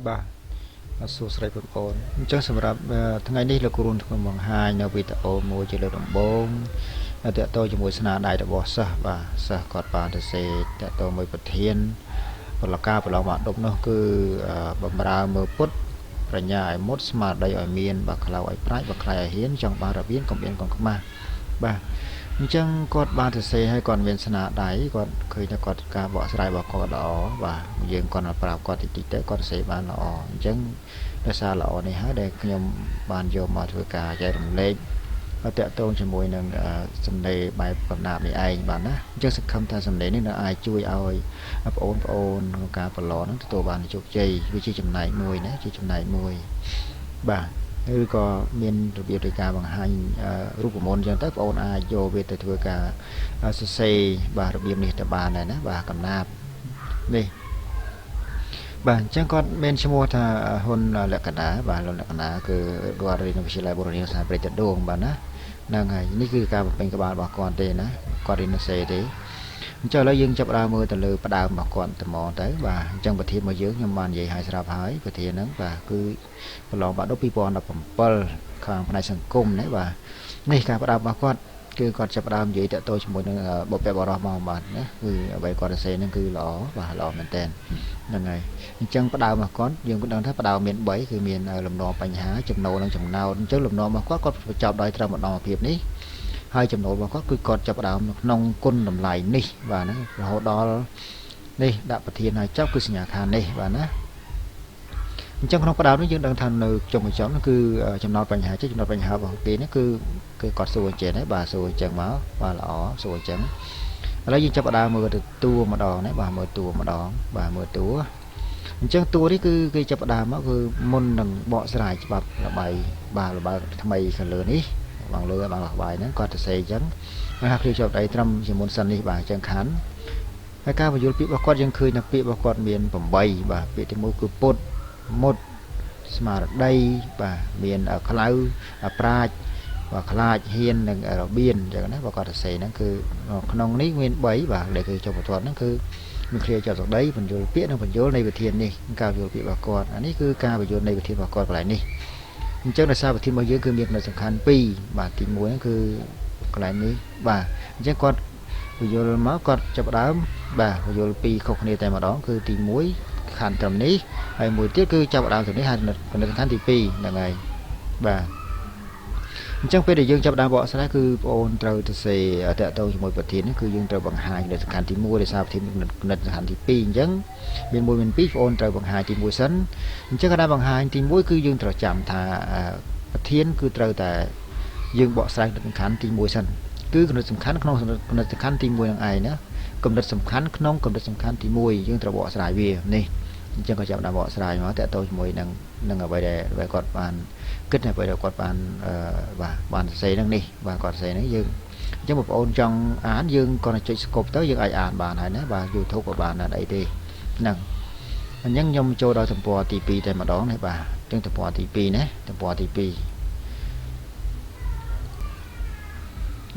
បាទសួស្តីបងប្អូនអញ្ចឹងសម្រាប់ថ្ងៃនេះលោកគ្រូនឹងបង្ហាញនៅវីដេអូមួយជាលើកដំបូងតកតទៅជាមួយស្នាដៃរបស់សិស្សបាទសិស្សគាត់បានទៅសេតកតទៅមួយប្រធានពលការប្រឡងបាក់ដប់នោះគឺបំរើមើលពុទ្ធប្រាជ្ញាឲ្យមុតស្មារតីឲ្យមានបាទខ្លៅឲ្យប្រាជ្ញបាទខ្លៃឲ្យហ៊ានចង់បានរបៀនកុំអៀនកុំខ្មាស់បាទអញ្ចឹងគាត់បានទៅសេឲ្យគាត់មានស្នាដៃគាត់ឃើញថាគាត់ការបកស្រាយរបស់គាត់ល្អបាទយើងគាត់ប្រាប់គាត់តិចតិចទៅគាត់សេបានល្អអញ្ចឹងដោយសារល្អនេះហើយដែលខ្ញុំបានយកមកធ្វើការចែករំលែកតកតងជាមួយនឹងសម្លេងបែបកំណាព្យនេះឯងបាទណាអញ្ចឹងសង្ឃឹមថាសម្លេងនេះនឹងអាចជួយឲ្យបងប្អូនក្នុងការប្រឡងនឹងទទួលបានជោគជ័យវាជាចំណែកមួយណាជាចំណែកមួយបាទឬក៏មានរបៀបនៃការបង្ហាញរូបមន្តអញ្ចឹងទៅបងប្អូនអាចយកវាទៅធ្វើការសរសេរបាទរបៀបនេះទៅបានដែរណាបាទកំណាព្យនេះបាទអញ្ចឹងគាត់មានឈ្មោះថាហ៊ុនលក្ខណៈបាទហ៊ុនលក្ខណៈគឺគាត់រៀននៅវិទ្យាល័យបុរាណសាស្ត្រព្រៃតដួងបាទណាហ្នឹងហើយនេះគឺការបំពេញក្បាលរបស់គាត់ទេណាគាត់រៀននៅសេទេអញ្ចឹងឥឡូវយើងចាប់ផ្ដើមមើលទៅលើផ្ដើមរបស់គាត់តែមកទៅបាទអញ្ចឹងប្រធានរបស់យើងខ្ញុំបាននិយាយឲ្យស្រាប់ហើយប្រធានហ្នឹងបាទគឺប្រឡងបាក់ឌុប2017ខាងផ្នែកសង្គមណាបាទនេះការផ្ដើមរបស់គាត់គឺគាត់ចាប់ផ្ដើមនិយាយតទៅជាមួយនឹងបុព្វបុរសមកបាទណាគឺអ្វីគាត់សរសេរហ្នឹងគឺល្អបាទល្អមែនតើហ្នឹងហើយអញ្ចឹងផ្ដើមរបស់គាត់យើងក៏ដឹងថាផ្ដើមមាន3គឺមានលំនាំបញ្ហាចំណូលនិងចំណោទអញ្ចឹងលំនាំរបស់គាត់បញ្ចប់ដោយត្រឹមម្ដងភាពនេះហើយចំណូលរបស់គាត់គឺគាត់ចាប់ផ្ដើមក្នុងគុណតម្លៃនេះបាទណារហូតដល់នេះដាក់ប្រធានឲ្យចប់គឺសញ្ញាខាននេះបាទណាអញ្ចឹងក្នុងផ្ដើមនេះយើងដឹងថានៅចុងបញ្ចប់នោះគឺចំណោទបញ្ហាចំណោទបញ្ហារបស់គេនេះគឺគាត់សួរអញ្ចឹងណាបាទសួរអញ្ចឹងមកបាទល្អសួរអញ្ចឹងឥឡូវយើងចាប់ផ្ដើមមើលទៅតួម្ដងណាបាទមើលតួម្ដងបាទមើលតួអញ្ចឹងតួនេះគឺគេចាប់ផ្ដើមមកគឺមុននឹងបកស្រាយច្បាប់ល្បាយបាទល្បាយថ្មីខាងលើនេះបងលើបងល្បាយហ្នឹងគាត់ទៅសេអញ្ចឹងហើយគ្រាជាប់ដៃត្រឹមជាមុនសិននេះបាទអញ្ចឹងខាន់ហើយការបញ្យល់ពាក្យរបស់គាត់យើងឃើញថាពាក្យរបស់គាត់មាន8បាទពាក្យទី1គឺពុតមុតស្មារតីបាទមានខ្លៅប្រាជ្ញបាទខ្លាចហ៊ាននិងរបៀនអញ្ចឹងណាបើគាត់សរសេរហ្នឹងគឺក្នុងនេះមាន3បាទដែលគឺចុះបន្ទាត់ហ្នឹងគឺមានគ្រាចាប់សក្តីបញ្យល់ពាក្យនិងបញ្យល់នៃវិធាននេះការបញ្យល់ពាក្យរបស់គាត់អានេះគឺការបញ្យល់នៃវិធានរបស់គាត់កន្លែងនេះអញ្ចឹងដោយសារវិធានរបស់យើងគឺមានចំណុចសំខាន់2បាទទី1ហ្នឹងគឺកន្លែងនេះបាទអញ្ចឹងគាត់បញ្យល់មកគាត់ចាប់ផ្ដើមបាទបញ្យល់2ខុសគ្នាតែម្ដងគឺទី1ខណ្ឌត្រឹមនេះហើយមួយទៀតគឺចាប់ផ្ដើមត្រឹមនេះហើយចំណុចសំខាន់ទី2ហ្នឹងហើយបាទអញ្ចឹងពេលដែលយើងចាប់ដើមបកស្រាយគឺបងអូនត្រូវទៅសេតកតងជាមួយប្រធានគឺយើងត្រូវបង្ហាញនៅសំខាន់ទី1ដោយសារប្រធាននៅសំខាន់ទី2អញ្ចឹងមាន1មាន2បងអូនត្រូវបង្ហាញទី1សិនអញ្ចឹងкогдаបង្ហាញទី1គឺយើងត្រូវចាំថាប្រធានគឺត្រូវតែយើងបកស្រាយនៅសំខាន់ទី1សិនគឺគំនិតសំខាន់ក្នុងគំនិតសំខាន់ទី1នឹងឯងណាគំនិតសំខាន់ក្នុងគំនិតសំខាន់ទី1យើងត្រូវបកស្រាយវានេះអញ្ចឹងក៏ចាប់ដើមបកស្រាយមកតកតងជាមួយនឹងអ្វីដែលគាត់បានគិតអ្វីដែលគាត់បានបាទបានសរសេរហ្នឹងនេះបាទគាត់សរសេរហ្នឹងយើងអញ្ចឹងបងប្អូនចង់អានយើងគ្រាន់តែចុច scope ទៅយើងអាចអានបានហើយណាបាទ YouTube ក៏បានដែរអីទេហ្នឹងអញ្ចឹងខ្ញុំចូលដល់ទំព័រទី2តែម្ដងនេះបាទអញ្ចឹងទំព័រទី2ណាទំព័រទី2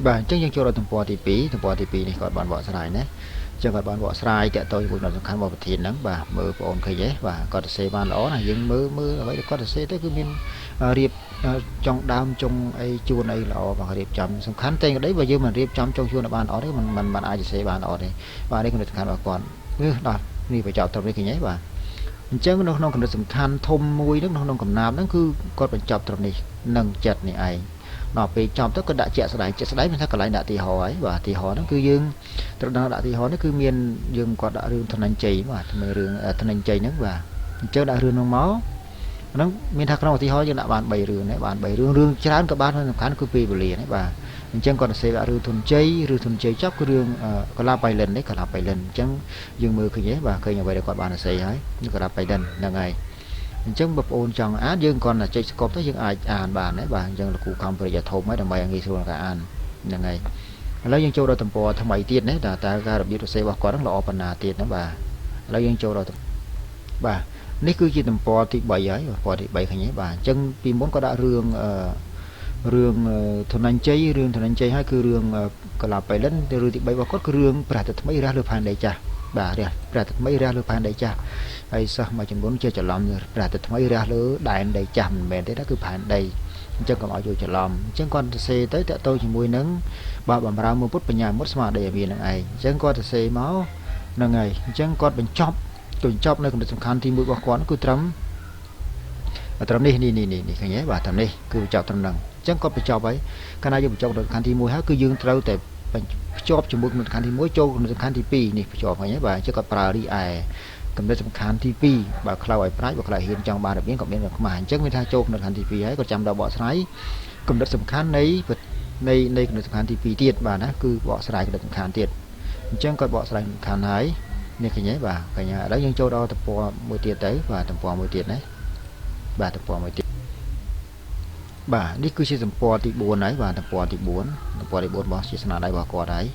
បាទអញ្ចឹងយើងចូលដល់ទំព័រទី2ទំព័រទី2នេះគាត់បានបកស្រាយណាចឹងគាត់បានបកស្រាយតកតជាមួយសំខាន់របស់ប្រធានហ្នឹងបាទមើលបងប្អូនឃើញទេបាទគាត់សរសេរបានល្អណាយើងមើលអ្វីដែលគាត់សរសេរទៅគឺមានរៀបចុងដើមចុងអីជួនអីល្អបាទរៀបចំសំខាន់តែក្តីបើយើងមិនរៀបចំចុងជួនឲ្យបានល្អទេมันអាចសរសេរបានល្អទេបាទនេះគឺសំខាន់របស់គាត់ដល់នេះបញ្ចប់ត្រឹមនេះឃើញទេបាទអញ្ចឹងនៅក្នុងគំនិតសំខាន់ធំមួយហ្នឹងក្នុងកំណាព្យហ្នឹងគឺគាត់បញ្ចប់ត្រឹមនេះនឹងចិត្តនេះឯងដល់ពេលចប់ទៅក៏ដាក់ជាក់ស្ដែងមានថាកន្លែងដាក់ទីហោហើយបាទទីហោហ្នឹងគឺយើងត្រូវដាក់ទីហោនេះគឺមានយើងគាត់ដាក់រឿងធនញ្ញជ័យបាទមើលរឿងធនញ្ញជ័យហ្នឹងបាទអញ្ចឹងដាក់រឿងហ្នឹងមកហ្នឹងមានថាក្នុងឧទាហរណ៍យើងដាក់បាន3រឿងដែរបាន3រឿងច្រើនក៏បានសំខាន់គឺពេលវេលាដែរបាទអញ្ចឹងគាត់សរសេរដាក់រឿងធនញ្ញជ័យឬធនញ្ញជ័យចប់គឺរឿងកលាបៃលិននេះកលាបៃលិនអញ្ចឹងយើងមើលឃើញទេបាទឃើញអ្វីដែលគាត់បានសរសេរហើយកលាបៃលិនហ្នឹងហើយអញ្ចឹងបងប្អូនចង់អានយើងគ្រាន់តែចុចស្កប់ទៅយើងអាចអានបានដែរបាទអញ្ចឹងលោកគ្រូខំប្រយ័ត្នធំហើយដើម្បីឲ្យងាយស្រួលក្នុងការអានហ្នឹងហើយឥឡូវយើងចូលដល់ទំព័រថ្មីទៀតណាតើការរបៀបសរសេររបស់គាត់ហ្នឹងល្អប៉ុណ្ណាទៀតណាបាទឥឡូវយើងចូលដល់បាទនេះគឺជាទំព័រទី3ហើយទំព័រទី3ឃើញទេបាទអញ្ចឹងពីមុនគាត់ដាក់រឿងធនញ្ញជ័យហើយគឺរឿងកលាបៃលិនរឿងទី3របស់គាត់គឺរឿងប្រះទៅថ្មីរះលើផែនដីចាស់ បាទរះប្រែតែថ្មីរះលើផែនដីចាស់ហើយសិស្សមួយចំនួនជាច្រឡំប្រែតែថ្មីរះលើដែនដីចាស់មិនមែនទេណាគឺផែនដីអញ្ចឹងកុំឲ្យយល់ច្រឡំអញ្ចឹងគាត់សរសេរទៅតកតទៅជាមួយនឹងបាទបំរើមួយពុទ្ធបញ្ញាមុតស្មារតីឲ្យវានឹងឯងអញ្ចឹងគាត់សរសេរមកហ្នឹងហើយអញ្ចឹងគាត់បញ្ចប់នៅគំនិតសំខាន់ទី1របស់គាត់គឺត្រឹមនេះឃើញទេបាទត្រឹមនេះគឺបញ្ចប់ត្រឹមហ្នឹងអញ្ចឹងគាត់បញ្ចប់ហើយកាលណាយើងបញ្ចប់គំនិតសំខាន់ទី1ហើយគឺយើងត្រូវតែភ្ជាប់ជាមួយគំនិតសំខាន់ទី1ចូលគំនិតសំខាន់ទី2នេះភ្ជាប់ឃើញទេបាទអញ្ចឹងគាត់ប្រើរីឯគំនិតសំខាន់ទី2បើខ្លៅឲ្យប្រាជ្ញបើខ្លៅហ៊ានចង់បានរបៀបក៏មានខ្មាស់អញ្ចឹងមានថាចូលគំនិតសំខាន់ទី2ហើយគាត់ចាំដល់បកស្រាយគំនិតសំខាន់នៃគំនិតសំខាន់ទី2ទៀតបាទណាគឺបកស្រាយគំនិតសំខាន់ទៀតអញ្ចឹងគាត់បកស្រាយសំខាន់ហើយនេះឃើញទេបាទឃើញឥឡូវយើងចូលដល់ទំព័រមួយទៀតទៅបាទទំព័រមួយទៀតណាបាទទំព័រមួយទៀតបាទនេះគឺជាទំព័រទី4ហើយបាទទំព័រទី4របស់ជាស្នាដៃរបស់គាត់ហើយ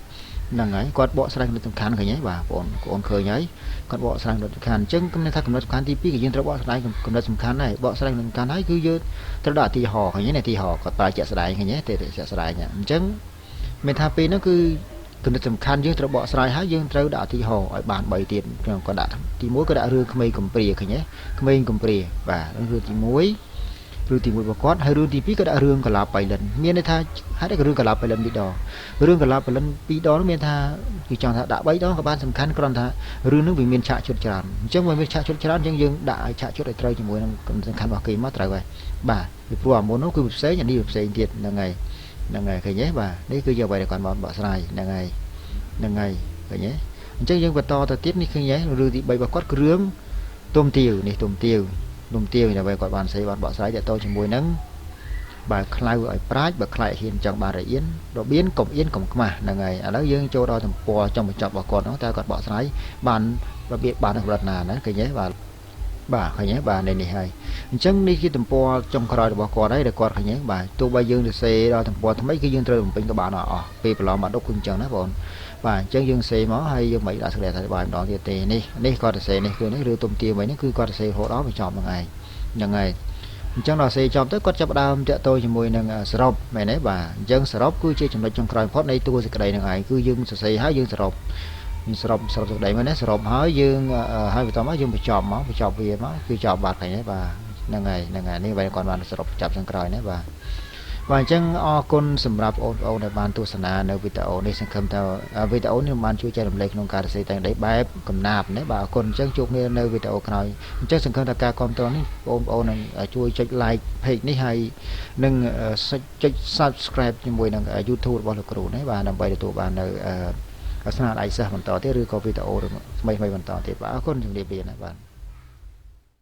ហ្នឹងហើយគាត់បកស្រាយគំនិតសំខាន់ឃើញទេបាទបងប្អូនឃើញហើយគាត់បកស្រាយគំនិតសំខាន់អញ្ចឹងគំនិតថាគំនិតសំខាន់ទី2គឺយើងត្រូវបកស្រាយគំនិតសំខាន់ហើយបកស្រាយគំនិតសំខាន់ហើយគឺយើងត្រូវដាក់ឧទាហរណ៍ឃើញទេឧទាហរណ៍គាត់ប្រើជាក់ស្ដែងឃើញទេជាក់ស្ដែងអញ្ចឹងមានថាពេលហ្នឹងគឺគំនិតសំខាន់យើងត្រូវបកស្រាយហើយយើងត្រូវដាក់ឧទាហរណ៍ឲ្យបាន3ទៀតគាត់ដាក់ទី1គាត់ដាក់រឿងក្មេងកំព្រាឃើញទេក្មេងកំព្រាបាទរឿងទី1រឿងទី1របស់គាត់ហើយរឿងទី2ក៏ដាក់រឿងកលាបៃលិនមានន័យថាហេតុអីក៏រឿងកលាបៃលិន2ដងរឿងកលាបៃលិន2ដងមានថាគឺចង់ថាដាក់3ដងក៏បានសំខាន់គ្រាន់ថារឿងនឹងវាមានឆាកជុតច្រើនអញ្ចឹងបើមានឆាកជុតច្រើនអញ្ចឹងយើងដាក់ឲ្យឆាកជុតឲ្យត្រូវជាមួយនឹងសំខាន់របស់គេមកត្រូវហើយបាទពីព្រោះអាមុននោះគឺផ្សេងអានេះផ្សេងទៀតហ្នឹងហើយឃើញទេបាទនេះគឺជាអ្វីដែលគាត់បានបកស្រាយហ្នឹងហើយឃើញទេអញ្ចឹងយើងបន្តទៅទៀតនេះឃើញទេរឿងទី3របស់គាត់គឺរឿងទុំទាវនេះទុំទាវដើម្បីគាត់បានបកស្រាយតទៅជាមួយនឹងបើខ្លៅឲ្យប្រាជ្ញបើខ្លាចហ៊ានចង់បានរបៀនកុំអៀនកុំខ្មាស់ហ្នឹងហើយឥឡូវយើងចូលដល់ទំព័រចុងបញ្ចប់របស់គាត់ហ្នឹងតើគាត់បកស្រាយបានរបៀបបានកម្រិតណាណាឃើញទេបាទឃើញទេបាទនេះហើយអញ្ចឹងនេះជាទំព័រចុងក្រោយរបស់គាត់ហើយដែលគាត់ឃើញទេបាទទោះបីយើងសរសេរដល់ទំព័រថ្មីគឺយើងត្រូវបំពេញក៏បានអស់ពេលប្រឡងបាត់ដប់គឺអញ្ចឹងណាបងបាទអញ្ចឹងយើងសេមកហើយយើងមិនដាក់សេចក្តីអធិប្បាយម្ដងទៀតទេនេះគាត់សរសេរនេះគឺនេះឬទុំទាវិញនេះគឺគាត់សរសេររហូតដល់បញ្ចប់ហ្នឹងឯងហ្នឹងហើយអញ្ចឹងដល់សេចប់ទៅគាត់ចាប់ដើមតាក់ទងជាមួយនឹងសរុបមែនទេបាទអញ្ចឹងសរុបគឺជាចំណុចចុងក្រោយបំផុតនៃតួសេចក្តីហ្នឹងឯងគឺយើងសរសេរហើយយើងសរុបសេចក្តីមែនទេសរុបហើយយើងហើយបន្តមកយើងបញ្ចប់វាមកគឺចប់បាត់ហើយបាទហ្នឹងហើយនេះវាគាត់បានសរុបចាប់ចុងក្រោយណាបាទអញ្ចឹងអរគុណសម្រាប់បងប្អូនដែលបានទស្សនានៅវីដេអូនេះសង្ឃឹមថាវីដេអូនេះបានជួយចែករំលែកក្នុងការសរសេរតែងដីបែបកំណាព្យណាបាទអរគុណអញ្ចឹងជួបគ្នានៅវីដេអូក្រោយអញ្ចឹងសង្ឃឹមថាការគាំទ្រនេះបងប្អូននឹងជួយចុច like page នេះហើយនឹងចុច subscribe ជាមួយនឹង YouTube របស់លោកគ្រូណាបាទដើម្បីទទួលបាននៅស្នាដៃសិស្សបន្តទៀតឬក៏វីដេអូថ្មីបន្តទៀតបាទអរគុណជំរាបលាណាបាទ